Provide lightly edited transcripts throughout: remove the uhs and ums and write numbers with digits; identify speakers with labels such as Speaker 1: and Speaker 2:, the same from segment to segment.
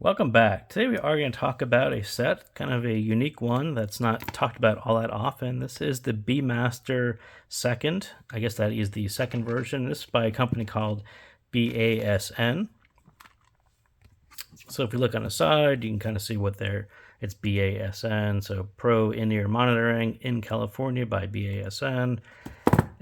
Speaker 1: Welcome back. Today we are going to talk about a set, kind of a unique one that's not talked about all that often. This is the Bmaster second. I guess that is the second version. This is by a company called BASN. So if you look on the side, you can kind of see what it's BASN. So Pro In-Ear Monitoring in California by BASN.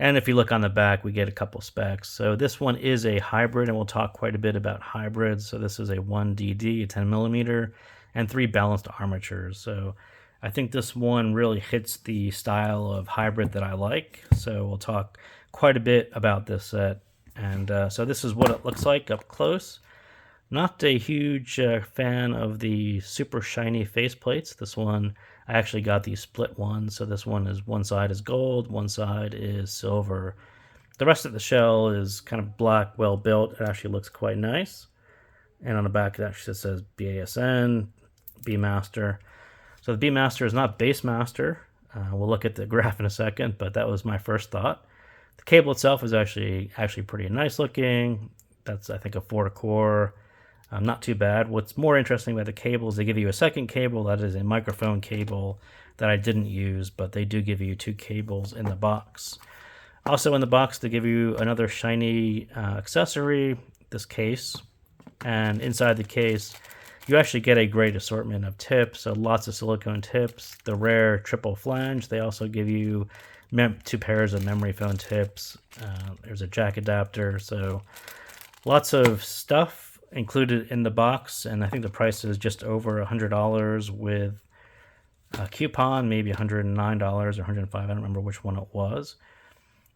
Speaker 1: And if you look on the back, we get a couple specs. So this one is a hybrid, and we'll talk quite a bit about hybrids. So this is a 1DD, a 10 millimeter, and 3 balanced armatures. So I think this one really hits the style of hybrid that I like. So we'll talk quite a bit about this set. And so this is what it looks like up close. Not a huge fan of the super shiny faceplates. This one, I actually got the split one. So this one side is gold, one side is silver. The rest of the shell is kind of black, well built. It actually looks quite nice. And on the back, it actually says BASN, Bmaster. So the Bmaster is not Bassmaster. We'll look at the graph in a second, but that was my first thought. The cable itself is actually pretty nice looking. That's, I think, a 4-core. Not too bad. What's more interesting about the cable is they give you a second cable that is a microphone cable that I didn't use, but they do give you 2 cables in the box. Also in the box, they give you another shiny accessory, this case. And inside the case, you actually get a great assortment of tips, so lots of silicone tips, the rare triple flange. They also give you 2 pairs of memory foam tips. There's a jack adapter, so lots of stuff included in the box, and I think the price is just over $100 with a coupon, maybe $109 or $105. I don't remember which one it was.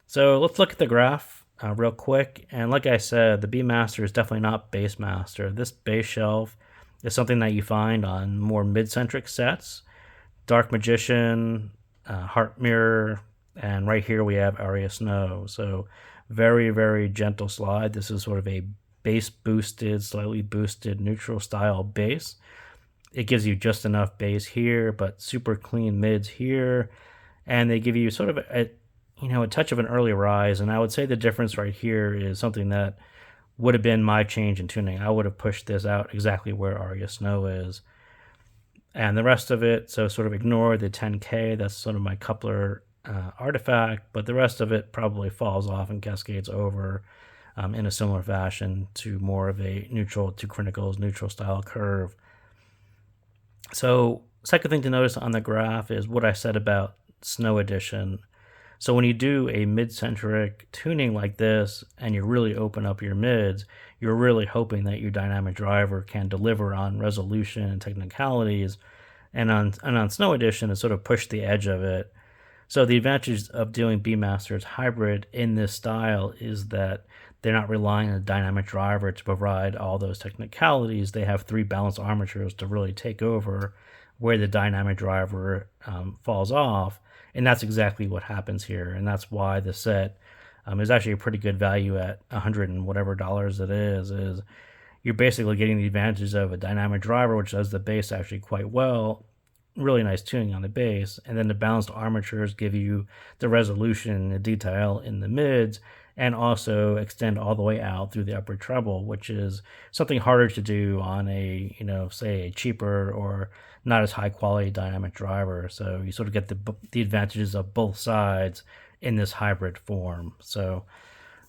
Speaker 1: So let's look at the graph real quick. And like I said, the Bmaster is definitely not Bassmaster. This base shelf is something that you find on more mid-centric sets. Dark Magician, Heart Mirror, and right here we have Aria Snow. So very, very gentle slide. This is sort of a bass boosted, slightly boosted neutral style bass. It gives you just enough bass here, but super clean mids here. And they give you sort of a touch of an early rise. And I would say the difference right here is something that would have been my change in tuning. I would have pushed this out exactly where Aria Snow is. And the rest of it, so sort of ignore the 10K. That's sort of my coupler artifact, but the rest of it probably falls off and cascades over in a similar fashion to more of a neutral, to criticals, neutral style curve. So second thing to notice on the graph is what I said about Snow Edition. So when you do a mid-centric tuning like this and you really open up your mids, you're really hoping that your dynamic driver can deliver on resolution and technicalities. And on Snow Edition, it sort of pushed the edge of it. So the advantage of doing Bmaster's hybrid in this style is that they're not relying on a dynamic driver to provide all those technicalities. They have 3 balanced armatures to really take over where the dynamic driver falls off. And that's exactly what happens here. And that's why the set is actually a pretty good value at $100 and whatever dollars it is you're basically getting the advantages of a dynamic driver, which does the bass actually quite well. Really nice tuning on the bass, and then the balanced armatures give you the resolution and the detail in the mids, and also extend all the way out through the upper treble, which is something harder to do on a, say a cheaper or not as high quality dynamic driver. So you sort of get the advantages of both sides in this hybrid form. So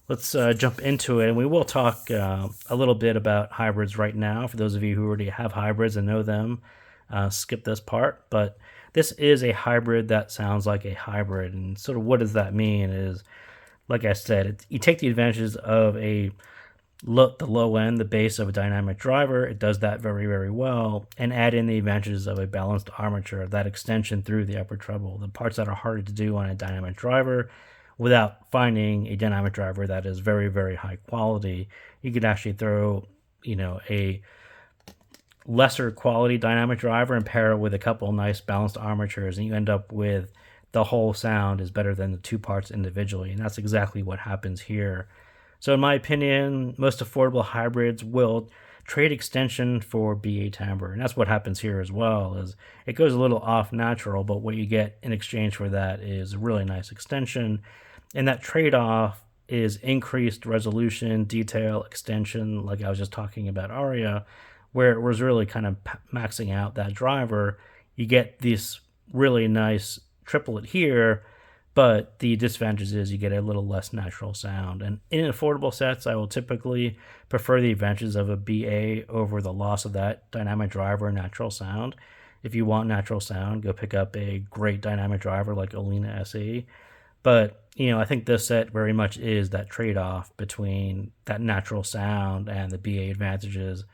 Speaker 1: let's jump into it, and we will talk a little bit about hybrids right now. For those of you who already have hybrids and know them, skip this part, but this is a hybrid that sounds like a hybrid. And sort of what does that mean is, like I said, you take the advantages of the low end, the base of a dynamic driver. It does that very, very well, and add in the advantages of a balanced armature, that extension through the upper treble, the parts that are harder to do on a dynamic driver without finding a dynamic driver that is very, very high quality. You could actually throw, a lesser quality dynamic driver and pair it with a couple nice balanced armatures, and you end up with the whole sound is better than the 2 parts individually. And that's exactly what happens here. So in my opinion, most affordable hybrids will trade extension for BA timbre, and that's what happens here as well. Is it goes a little off natural, but what you get in exchange for that is a really nice extension, and that trade-off is increased resolution, detail, extension, like I was just talking about Aria, where it was really kind of maxing out that driver. You get this really nice triplet here, but the disadvantage is you get a little less natural sound. And in affordable sets, I will typically prefer the advantages of a BA over the loss of that dynamic driver and natural sound. If you want natural sound, go pick up a great dynamic driver like Olina SE. But, I think this set very much is that trade-off between that natural sound and the BA advantages.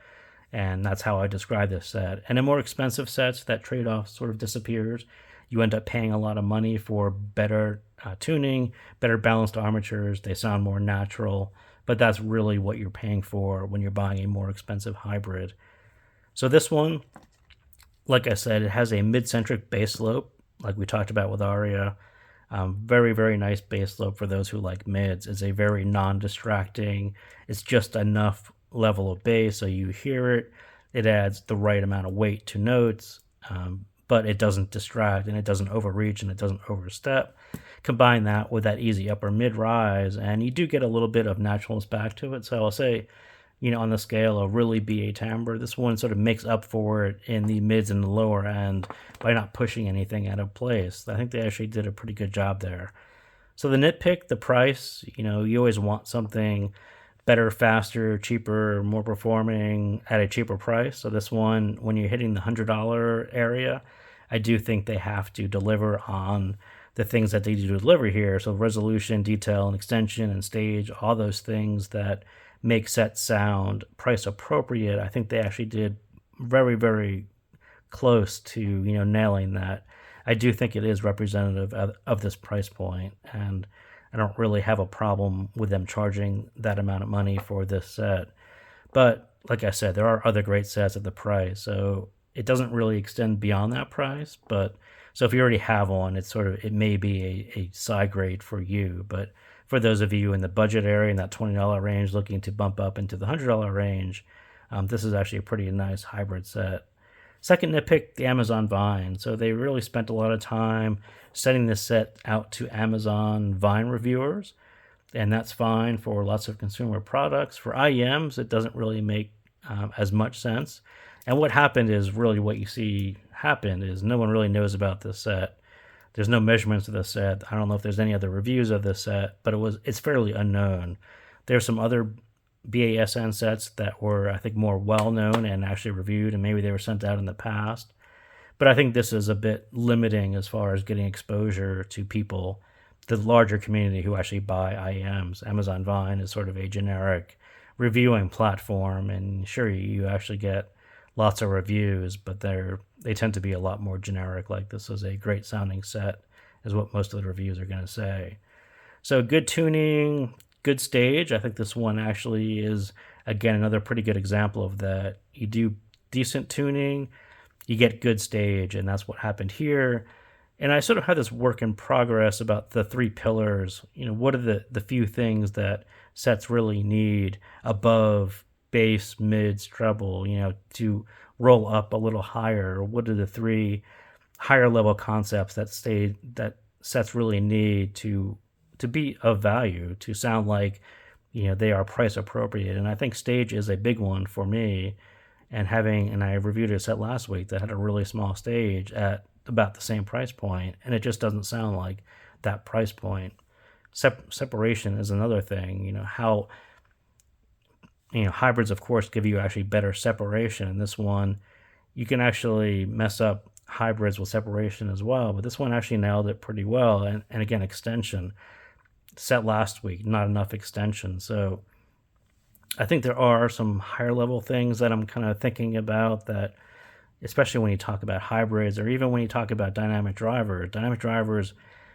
Speaker 1: And that's how I describe this set. And in more expensive sets, that trade-off sort of disappears. You end up paying a lot of money for better tuning, better balanced armatures. They sound more natural, but that's really what you're paying for when you're buying a more expensive hybrid. So this one, like I said, it has a mid-centric bass slope, like we talked about with Aria. Very, very nice bass slope for those who like mids. It's a very non-distracting. It's just enough level of bass so you hear it. It adds the right amount of weight to notes, but it doesn't distract and it doesn't overreach and it doesn't overstep. Combine that with that easy upper mid rise, and you do get a little bit of naturalness back to it. So I'll say, on the scale of really BA timbre, this one sort of makes up for it in the mids and the lower end by not pushing anything out of place. I think they actually did a pretty good job there. So the nitpick, the price, you always want something better, faster, cheaper, more performing at a cheaper price. So this one, when you're hitting the $100 area, I do think they have to deliver on the things that they do deliver here. So resolution, detail, and extension and stage, all those things that make sets sound price appropriate. I think they actually did very, very close to, nailing that. I do think it is representative of this price point, and I don't really have a problem with them charging that amount of money for this set. But like I said, there are other great sets at the price, so it doesn't really extend beyond that price. But so if you already have one, it may be a side grade for you. But for those of you in the budget area, in that $20 range, looking to bump up into the $100 range, this is actually a pretty nice hybrid set. Second nitpick, the Amazon Vine. So they really spent a lot of time sending this set out to Amazon Vine reviewers, and that's fine for lots of consumer products. For IEMs, it doesn't really make as much sense. And what happened is really what you see happen is no one really knows about this set. There's no measurements of this set. I don't know if there's any other reviews of this set, but it's fairly unknown. There's some other BASN sets that were, I think, more well-known and actually reviewed, and maybe they were sent out in the past. But I think this is a bit limiting as far as getting exposure to people, the larger community who actually buy IEMs. Amazon Vine is sort of a generic reviewing platform, and sure, you actually get lots of reviews, but they tend to be a lot more generic, like this is a great sounding set, is what most of the reviews are going to say. So good tuning, good stage. I think this one actually is, again, another pretty good example of that. You do decent tuning, you get good stage, and that's what happened here. And I sort of had this work in progress about the three pillars. What are the few things that sets really need above bass, mids, treble, to roll up a little higher? What are the three higher level concepts that sets really need to be of value, to sound like they are price appropriate? And I think stage is a big one for me. And I reviewed a set last week that had a really small stage at about the same price point, and it just doesn't sound like that price point. Separation is another thing. How hybrids, of course, give you actually better separation. And this one, you can actually mess up hybrids with separation as well, but this one actually nailed it pretty well. And again, extension. Set last week, not enough extension. So I think there are some higher level things that I'm kind of thinking about, that especially when you talk about hybrids, or even when you talk about dynamic drivers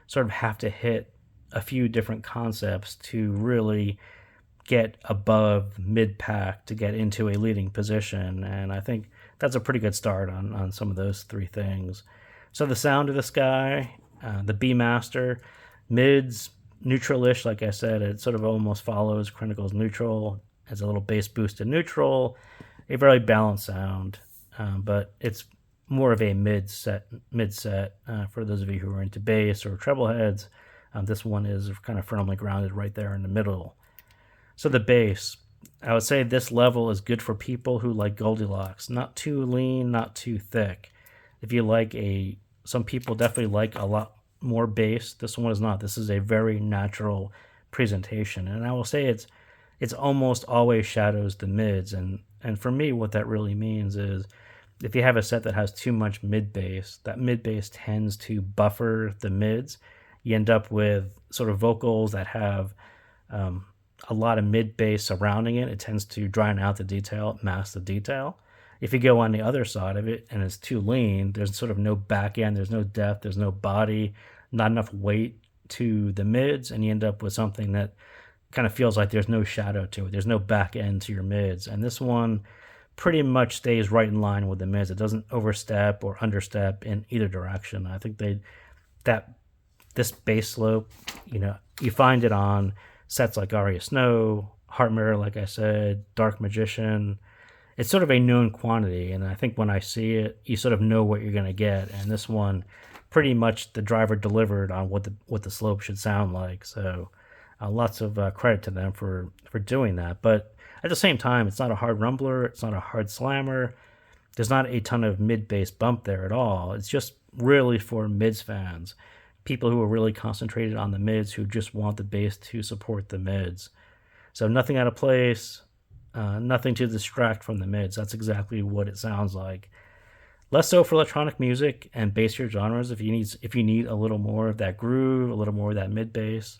Speaker 1: sort of have to hit a few different concepts to really get above mid-pack, to get into a leading position. And I think that's a pretty good start on some of those three things. So the sound of this guy, the Bmaster, mids, neutral-ish, like I said, it sort of almost follows Critical's neutral. Has a little bass boost in neutral, a very balanced sound, but it's more of a mid set. For those of you who are into bass or treble heads, this one is kind of firmly grounded right there in the middle. So the bass, I would say this level is good for people who like Goldilocks, not too lean, not too thick. If you like some people definitely like a lot more bass. This one is not. This is a very natural presentation, and I will say it's almost always shadows the mids, and for me, what that really means is if you have a set that has too much mid bass, that mid bass tends to buffer the mids. You end up with sort of vocals that have a lot of mid bass surrounding it. It tends to drown out the detail, mask the detail. If you go on the other side of it and it's too lean, there's sort of no back end, there's no depth, there's no body, not enough weight to the mids, and you end up with something that kind of feels like there's no shadow to it. There's no back end to your mids. And this one pretty much stays right in line with the mids. It doesn't overstep or understep in either direction. I think this bass slope, you find it on sets like Aria Snow, Heart Mirror, like I said, Dark Magician. It's sort of a known quantity, and I think when I see it, you sort of know what you're going to get. And this one, pretty much the driver delivered on what the slope should sound like. So lots of credit to them for doing that. But at the same time, it's not a hard rumbler. It's not a hard slammer. There's not a ton of mid-bass bump there at all. It's just really for mids fans, people who are really concentrated on the mids, who just want the bass to support the mids. So nothing out of place, nothing to distract from the mids. That's exactly what it sounds like. Less so for electronic music and bassier genres. If you need a little more of that groove, a little more of that mid bass,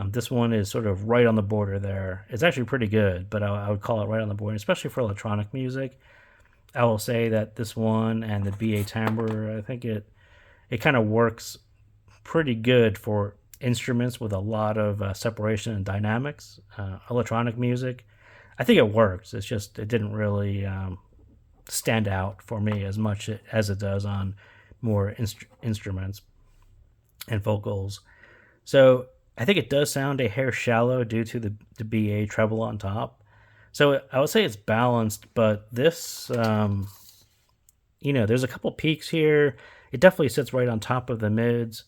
Speaker 1: this one is sort of right on the border there. It's actually pretty good, but I would call it right on the border, especially for electronic music. I will say that this one and the BA timbre, I think it kind of works pretty good for instruments with a lot of separation and dynamics. Electronic music, I think it works. It's just it didn't really stand out for me as much as it does on more instruments and vocals. So I think it does sound a hair shallow due to the BA treble on top. So I would say it's balanced, but this, there's a couple peaks here. It definitely sits right on top of the mids.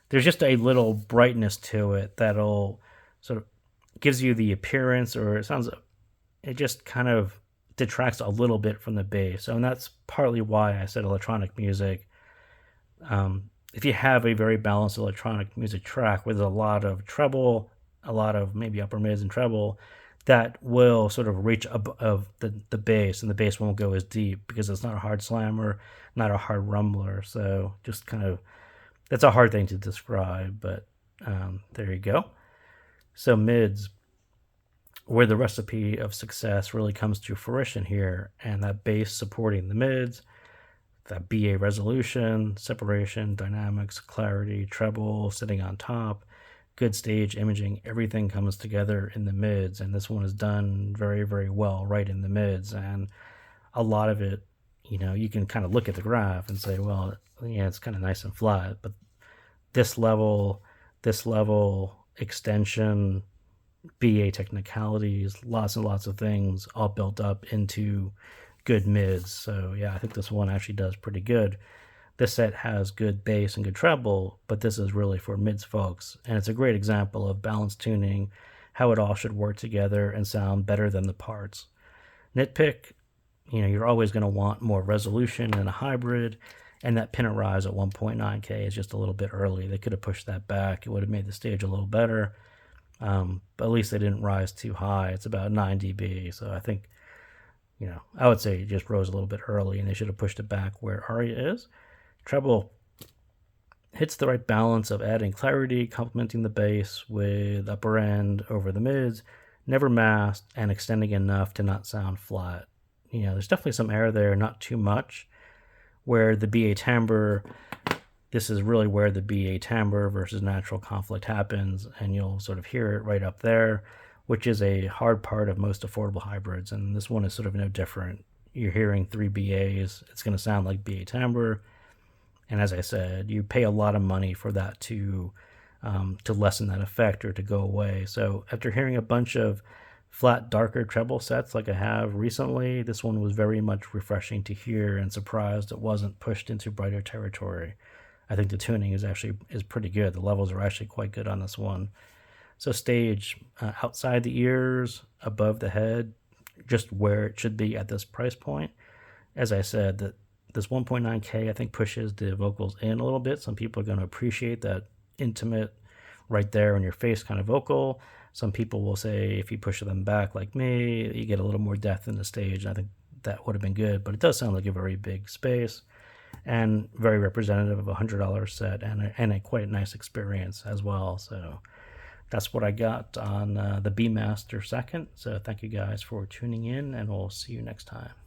Speaker 1: There's just a little brightness to it that'll sort of gives you the appearance, or it just kind of detracts a little bit from the bass. And that's partly why I said electronic music. If you have a very balanced electronic music track with a lot of treble, a lot of maybe upper mids and treble, that will sort of reach above the bass, and the bass won't go as deep because it's not a hard slammer, not a hard rumbler. So just kind of, that's a hard thing to describe, but there you go. So mids, where the recipe of success really comes to fruition here, and that bass supporting the mids, that BA resolution, separation, dynamics, clarity, treble, sitting on top, good stage imaging, everything comes together in the mids, and this one is done very, very well right in the mids. And a lot of it, you can kind of look at the graph and say, well, yeah, it's kind of nice and flat, but this level extension, BA technicalities, lots and lots of things all built up into good mids. So yeah, I think this one actually does pretty good. This set has good bass and good treble, but this is really for mids folks, and it's a great example of balanced tuning, how it all should work together and sound better than the parts. Nitpick, you're always going to want more resolution in a hybrid, and that pin rise at 1.9K is just a little bit early. They could have pushed that back. It would have made the stage a little better, but at least they didn't rise too high. It's about 9 dB, so I think, I would say it just rose a little bit early, and they should have pushed it back where Aria is. Treble hits the right balance of adding clarity, complementing the bass with upper end over the mids, never masked, and extending enough to not sound flat. There's definitely some air there, not too much. Where the BA timbre, this is really where the BA timbre versus natural conflict happens, and you'll sort of hear it right up there, which is a hard part of most affordable hybrids, and this one is sort of no different. You're hearing 3 BAs, it's going to sound like BA timbre, and as I said, you pay a lot of money for that to lessen that effect or to go away. So after hearing a bunch of flat, darker treble sets like I have recently, this one was very much refreshing to hear, and surprised it wasn't pushed into brighter territory. I think the tuning is pretty good. The levels are actually quite good on this one. So stage outside the ears, above the head, just where it should be at this price point. As I said, that this 1.9K I think pushes the vocals in a little bit. Some people are going to appreciate that intimate, right there in your face kind of vocal. Some people will say if you push them back like me, you get a little more depth in the stage. I think that would have been good, but it does sound like a very big space and very representative of a $100 set and a quite nice experience as well. So that's what I got on the Bmaster second. So thank you guys for tuning in, and we'll see you next time.